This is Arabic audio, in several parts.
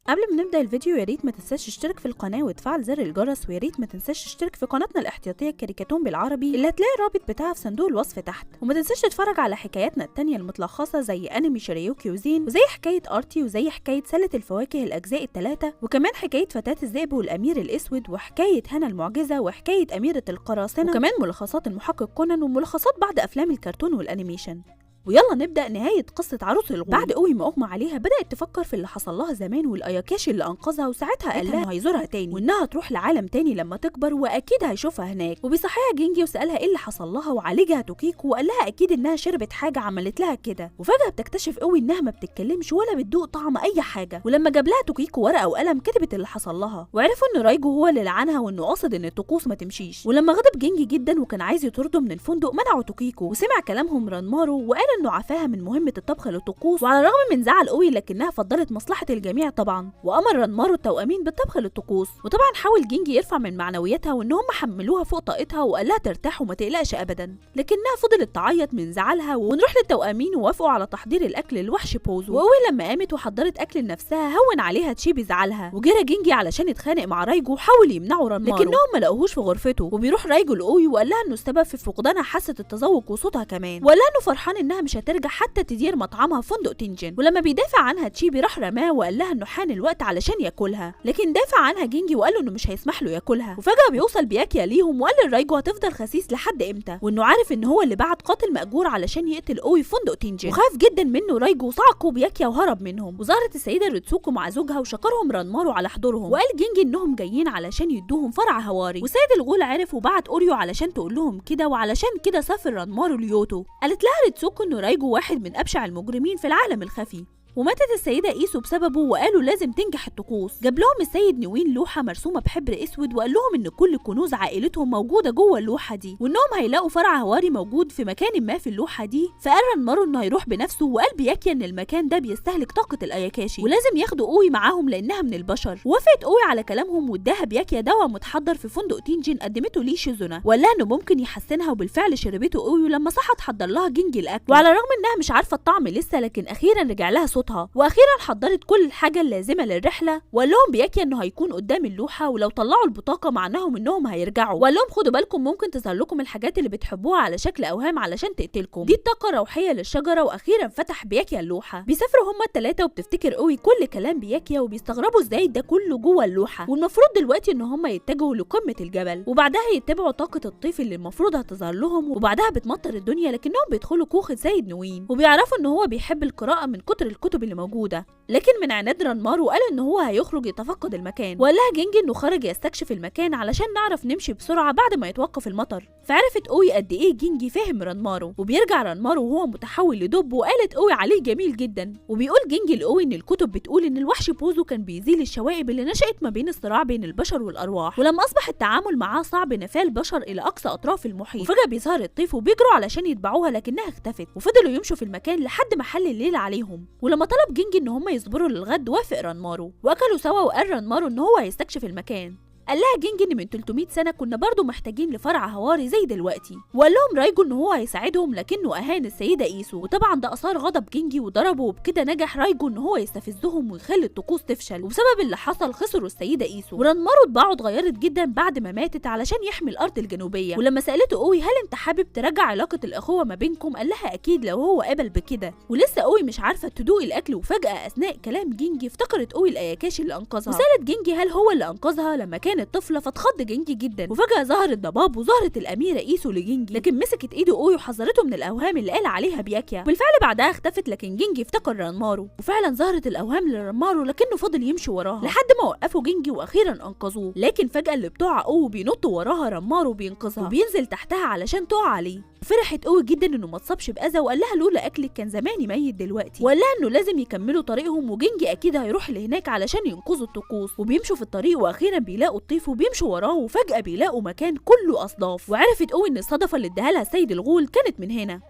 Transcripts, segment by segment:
قبل ما نبدأ الفيديو يا ريت ما تنساش تشترك في القناة وتفعل زر الجرس، ويا ريت ما تنساش تشترك في قناتنا الاحتياطية كاريكاتون بالعربي اللي هتلاقي الرابط بتاعها في صندوق الوصف تحت. وما تنساش تتفرج على حكاياتنا التانية المتلخصة زي انمي شيريوكي وزين، وزي حكاية ارتي، وزي حكاية سلة الفواكه الاجزاء الثلاثة، وكمان حكاية فتاة الذئب والامير الاسود، وحكاية هنا المعجزة، وحكاية اميرة القراصنة، وكمان ملخصات المحقق كونان وملخصات بعض افلام الكرتون والانيميشن. ويلا نبدأ نهاية قصة عروس الغول. بعد قوي ما أغمى عليها بدأت تفكر في اللي حصل لها زمان والأياكاشي اللي أنقذها، وساعتها قال لها إنه هيزورها تاني وإنها تروح لعالم تاني لما تكبر وأكيد هيشوفها هناك. وبيصحيها جينجي وسألها إيه اللي حصل لها وعالجها توكيكو، وقال لها أكيد إنها شربت حاجة عملت لها كده. وفجأة بتكتشف قوي إنها ما بتتكلمش ولا بتدوق طعم أي حاجة. ولما جاب لها توكيكو ورقة وقلم كتبت اللي حصل لها، وعرفوا إن رايجو هو اللي لعنها وإنه قاصد إن الطقوس ما تمشيش. ولما غضب جينجي جدا وكان عايز يطرده من الفندق منعوا توكيكو، وسمع كلامهم رانمارو وقال إنه عفاها من مهمة الطبخ للطقوس، وعلى الرغم من زعل قوي لكنها فضلت مصلحة الجميع طبعا، وأمر رانمارو التوأمين بالطبخ للطقوس. وطبعا حاول جينجي يرفع من معنوياتها وإن هم حملوها فوق طاقتها وقال لها ترتاح وما تقلقش أبدا، لكنها فضلت تعيط من زعلها. ونروح للتوأمين ووافقوا على تحضير الأكل للوحش بوزو. وقوي لما قامت وحضرت أكل لنفسها هون عليها تشيبي زعلها، وجرى جينجي علشان يتخانق مع رايجو وحاول يمنعوا رانمارو، لكنهم ما لقوهوش في غرفته. وبيروح رايجو لقوي وقال لها إنه السبب في فقدانها حاسة التذوق وصوتها كمان، وقال لها إنه فرحان إنها مش هترجع حتى تدير مطعمها فندق تنجن. ولما بيدافع عنها تشيبي راح رماه وقال لها انه حان الوقت علشان ياكلها، لكن دافع عنها جينجي وقال له انه مش هيسمح له ياكلها. وفجأة بيوصل بياكيا ليهم وقال لرايجو هتفضل خسيس لحد امتى، وانه عارف ان هو اللي بعت قاتل مأجور علشان يقتل قوي في فندق تنجن. وخاف جدا منه رايجو وصعقوا بياكيا وهرب منهم. وظهرت السيدة ريتسوكو مع زوجها وشكرهم رانمارو على حضورهم، وقال جينجي انهم جايين علشان يدوهم فرع هواري. وسيد الغول عرف وبعت اوريو علشان تقول لهم كده، وعلشان كده سافر رانمارو ليوتو. قالت لها ريتسوكو انه رايجو واحد من ابشع المجرمين في العالم الخفي، وماتت السيدة إيسو بسببه، وقالوا لازم تنجح الطقوس. جاب لهم السيد نوين لوحة مرسومة بحبر اسود، وقال لهم ان كل كنوز عائلتهم موجودة جوه اللوحة دي، وانهم هيلاقوا فرع هواري موجود في مكان ما في اللوحة دي. فقال رانمارو انه هيروح بنفسه، وقال بياكيا ان المكان ده بيستهلك طاقة الاياكاشي ولازم ياخدوا قوي معاهم لانها من البشر. ووافقت قوي على كلامهم واداها بياكيا دواء متحضر في فندق تنجن قدمته ليه شيزونا، وقال لها انه ممكن يحسنها، وبالفعل شربته قوي. ولما صحت حضر لها جينجي الاكل، وعلى الرغم انها مش عارفة الطعم لسه لكن اخيرا رجع لها صوتها. واخيرا حضرت كل الحاجه اللازمه للرحله، وقال لهم بياكيا انه هيكون قدام اللوحه، ولو طلعوا البطاقه معناهم انهم هيرجعوا. وقال لهم خدوا بالكم ممكن تظهر لكم الحاجات اللي بتحبوها على شكل اوهام علشان تقتلكم، دي الطاقه الروحيه للشجره. واخيرا فتح بياكيا اللوحه. بيسافروا هما الثلاثه وبتفتكر قوي كل كلام بياكيا، وبيستغربوا ازاي ده كله جوه اللوحه. والمفروض دلوقتي ان هما يتجهوا لقمه الجبل، وبعدها يتبعوا طاقه الطيف اللي المفروض هتظهر لهم. وبعدها بتمطر الدنيا لكنهم بيدخلوا كوخ سيد نوين، وبيعرفوا ان هو بيحب القراءه من كتر الكتب اللي موجوده. لكن من عناد رانمارو قال ان هو هيخرج يتفقد المكان، وقال لها جينجي انه خرج يستكشف المكان علشان نعرف نمشي بسرعه بعد ما يتوقف المطر. فعرفت قوي قد ايه جينجي فاهم رانمارو. وبيرجع رانمارو وهو متحول لدب، وقالت قوي عليه جميل جدا. وبيقول جينجي لقوي ان الكتب بتقول ان الوحش بوزو كان بيزيل الشوائب اللي نشأت ما بين الصراع بين البشر والارواح، ولما اصبح التعامل معاه صعب نفاه البشر الى اقصى اطراف المحيط. وفجأة بيظهر الطيف وبيجروا علشان يتبعوها لكنها اختفت، وفضلوا يمشوا في المكان لحد ما حل الليل عليهم. ولما طلب جينجي ان هم يصبروا للغد وافق رانمارو، واكلوا سوا. وقال رانمارو ان هو هيستكشف المكان. قال لها جينجي ان من 300 سنه كنا برضو محتاجين لفرع هواري زي دلوقتي، وقال لهم رايجو ان هو هيساعدهم لكنه اهان السيده ايسو. وطبعا ده اثار غضب جينجي وضربه، وبكده نجح رايجو ان هو يستفزهم ويخلي الطقوس تفشل. وبسبب اللي حصل خسروا السيده ايسو. ورانمارو طباعه اتغيرت جدا بعد ما ماتت علشان يحمي الارض الجنوبيه. ولما سالته قوي هل انت حابب ترجع علاقه الاخوه ما بينكم، قال لها اكيد لو هو قبل بكده. ولسه قوي مش عارفه تدوق الاكل، وفجاه اثناء كلام جينجي افتكرت قوي الاياكاشي اللي انقذها، وسالت جينجي هل هو اللي انقذها لما كانت طفله. فاتخض جينجي جدا. وفجأة ظهر الضباب وظهرت الأميرة إيسو لجينجي، لكن مسكت إيده قوي وحذرته من الأوهام اللي قال عليها بياكيا. بالفعل بعدها اختفت، لكن جينجي افتكر رانمارو، وفعلا ظهرت الأوهام لرانمارو لكنه فضل يمشي وراها لحد ما وقفوا جينجي وأخيرا أنقذوه. لكن فجأة اللي بتوع قوي بينطوا وراها رانمارو بينقذها وبينزل تحتها علشان تقع عليه. فرحت قوي جدا انه ما اتصابش باذى، وقال لها لولا اكلك كان زماني ميت دلوقتي. وقال لها انه لازم يكملوا طريقهم، وجينجي اكيد هيروح لهناك علشان ينقذوا الطقوس. وبيمشوا في الطريق واخيرا بيلاقوا الطيف وبيمشوا وراه، وفجاه بيلاقوا مكان كله اصداف. وعرفت قوي ان الصدفه اللي اداها لها سيد الغول كانت من هنا.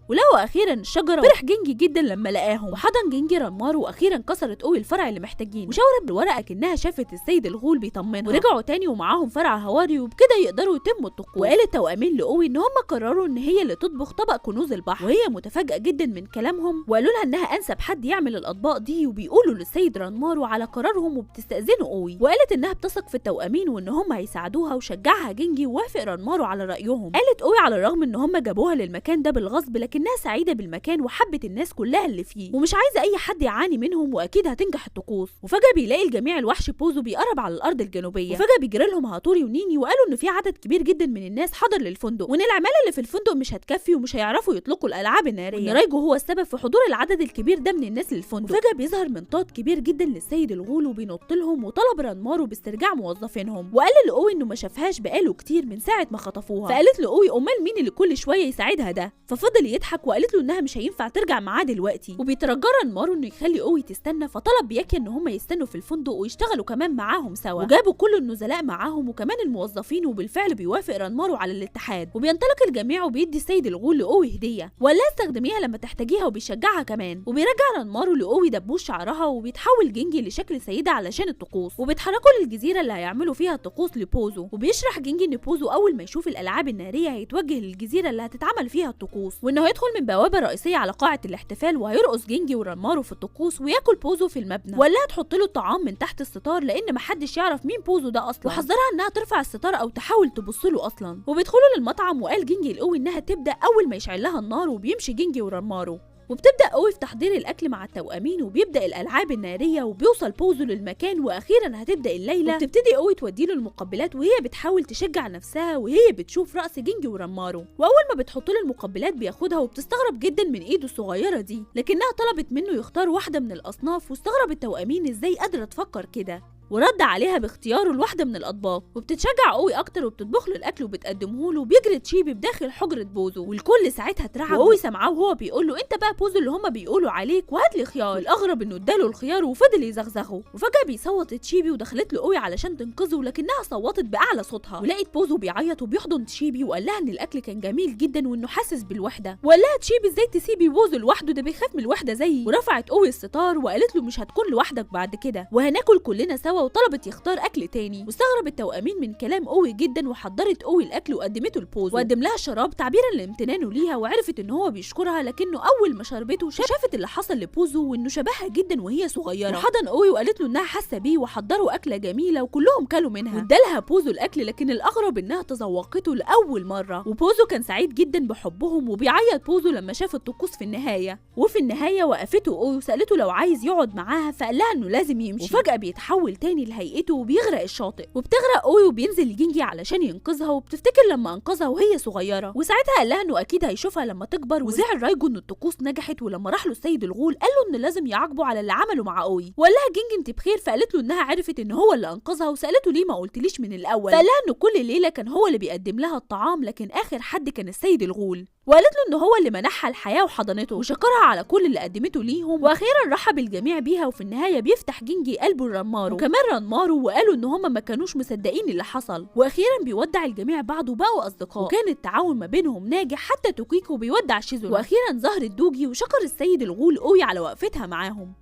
ولقوا اخيرا الشجره. فرح جينجي جدا لما لقاهم وحضن جينجي رانمارو، واخيرا كسرت قوي الفرع اللي محتاجينه وشاورت بالورقه كأنها شافت السيد الغول بيطمنها. ورجعوا تاني ومعاهم فرع هواري، وبكده يقدروا يتموا الطقوس. وقالت توأمين لقوي ان هم قرروا ان هي اللي تطبخ طبق كنوز البحر، وهي متفاجئه جدا من كلامهم، وقالوا لها انها انسب حد يعمل الاطباق دي، وبيقولوا للسيد رانمارو على قرارهم وبتستأذنوا قوي. وقالت انها بتثق في التوأمين وان هم هيساعدوها، وشجعها جينجي ووافق رانمارو على رأيهم. قالت قوي على الرغم ان هم جابوها للمكان ده بالغصب، لكنها سعيده بالمكان وحبت الناس كلها اللي فيه، ومش عايزه اي حد يعاني منهم، واكيد هتنجح الطقوس. وفجاه بيلاقي الجميع الوحش بوزو بيقرب على الارض الجنوبيه، وفجاه بيجري لهم هاتوري ونيني، وقالوا ان في عدد كبير جدا من الناس حضر للفندق، وان العماله اللي في الفندق مش هتكفي ومش هيعرفوا يطلقوا الالعاب الناريه، وان رايجو هو السبب في حضور العدد الكبير ده من الناس للفندق. وفجاه بيظهر منطاد كبير جدا للسيد الغول وبينط لهم، وطلب رانمارو باسترجاع موظفينهم، وقال لقوي انه ما شافهاش بقاله كتير من ساعه ما خطفوها. فقالت لقوي امال مين اللي كل شويه يساعدها ده؟ ففضل يضحك، وقالت له انها مش هينفع ترجع معاه دلوقتي، وبيترجى رانمارو انه يخلي قوي تستنى. فطلب بياكي ان هم يستنوا في الفندق ويشتغلوا كمان معاهم سوا، وجابوا كل النزلاء معاهم وكمان الموظفين، وبالفعل بيوافق رانمارو على الاتحاد. وبينطلق الجميع وبيدي السيد الغول لقوي هديه، ولا استخدميها لما تحتاجيها، وبيشجعها كمان. وبيرجع رانمارو لقوي دبوس شعرها، وبيتحول جينجي لشكل سيده علشان الطقوس، وبيتحركوا للجزيره اللي هيعملوا فيها الطقوس لبوزو. وبيشرح جينجي ان بوزو اول ما يشوف الالعاب الناريه هيتوجه للجزيره اللي هتتعمل فيها الطقوس، وانه هيدخل من بوابه رئيسيه على قاعه الاحتفال، وهيرقص جينجي ورانمارو في الطقوس، وياكل بوزو في المبنى، ولا تحط له الطعام من تحت الستار لان محدش يعرف مين بوزو ده اصلا، وحذرها انها ترفع الستار او تحاول تبص له اصلا. وبيدخلوا للمطعم، وقال جينجي لقوي انها تبدا اول ما يشعل لها النار، وبيمشي جينجي ورانمارو، وبتبدا قوي في تحضير الاكل مع التوأمين، وبيبدا الالعاب الناريه، وبيوصل بوزو للمكان، واخيرا هتبدا الليله. وبتبتدي قوي توديله المقبلات، وهي بتحاول تشجع نفسها وهي بتشوف راس جينجي ورانمارو، واول ما بتحط له المقبلات بياخدها، وبتستغرب جدا من ايده الصغيره دي، لكنها طلبت منه يختار واحده من الاصناف، واستغرب التوأمين ازاي قادره تفكر كده، ورد عليها باختياره لواحده من الاطباق. وبتتشجع قوي اكتر وبتطبخ له الاكل وبتقدمه له، وبيجري تشيبي بداخل حجره بوزو، والكل ساعتها اترعب، وقوي سمعاه وهو بيقول له انت بقى بوزو اللي هما بيقولوا عليك، وهات لي خيار. والاغرب انه اداله الخيار وفضل يزغزغه. وفجاه بيصوت تشيبي، ودخلت له قوي علشان تنقذه، لكنها صوتت باعلى صوتها، ولقيت بوزو بيعيط وبيحضن تشيبي، وقال لها ان الاكل كان جميل جدا وانه حاسس بالوحده. وقال لها تشيبي ازاي تسيبي بوزو لوحده، ده بيخاف من الوحده زيي. ورفعت قوي الستار وقالت له مش هتكون لوحدك بعد كده، وهناكل كلنا سوا، وطلبت يختار اكل تاني. واستغرب التوأمين من كلام قوي جدا، وحضرت قوي الاكل وقدمته لبوزو، وقدم لها شراب تعبيرا لامتنانه ليها، وعرفت ان هو بيشكرها، لكنه اول ما شربته شافت اللي حصل لبوزو وانه شبهها جدا وهي صغيره. وحضن قوي وقالت له انها حاسه بيه، وحضروا اكله جميله وكلهم كلوا منها، وادالها بوزو الاكل، لكن الاغرب انها تذوقته لاول مره. وبوزو كان سعيد جدا بحبهم، وبيعيط بوزو لما شاف الطقوس في النهايه. وفي النهايه وقفته قوي وسالته لو عايز يقعد معاها، فقال لها انه لازم يمشي. وفجاه بيتحول تاني لهيئته وبيغرق الشاطئ، وبتغرق قوي وبينزل جينجي علشان ينقذها، وبتفتكر لما انقذها وهي صغيره، وساعتها قال لها انه اكيد هيشوفها لما تكبر. وزعل رايجو ان الطقوس نجحت، ولما راح له السيد الغول قال له ان لازم يعاقبه على اللي عمله مع قوي، وقال لها جينجي انت بخير، فقالت له انها عرفت ان هو اللي انقذها، وسالته ليه ما قلتليش من الاول، فقال لها انه كل ليله كان هو اللي بيقدم لها الطعام، لكن اخر حد كان السيد الغول، وقالت له ان هو اللي منحها الحياه وحضنته، وشكرها على كل اللي قدمته ليهم. واخيرا رحب الجميع بيها، وفي النهايه بيفتح جينجي قلبه لرانمارو وكمان رانمارو، وقالوا ان هم ما كانوش مصدقين اللي حصل. واخيرا بيودع الجميع بعض وبقوا اصدقاء، وكان التعاون ما بينهم ناجح، حتى توكيكو بيودع شيزونا. واخيرا ظهرت دوجي وشكر السيد الغول قوي على وقفتها معاهم،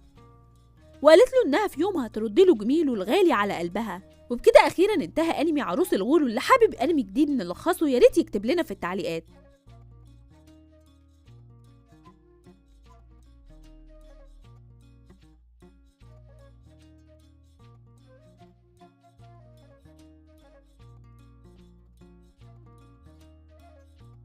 وقالت له انها في يوم هترد له جميله الغالي على قلبها. وبكده اخيرا انتهى انمي عروس الغول، واللي حابب انمي جديد نلخصه يا ريت يكتب لنا في التعليقات.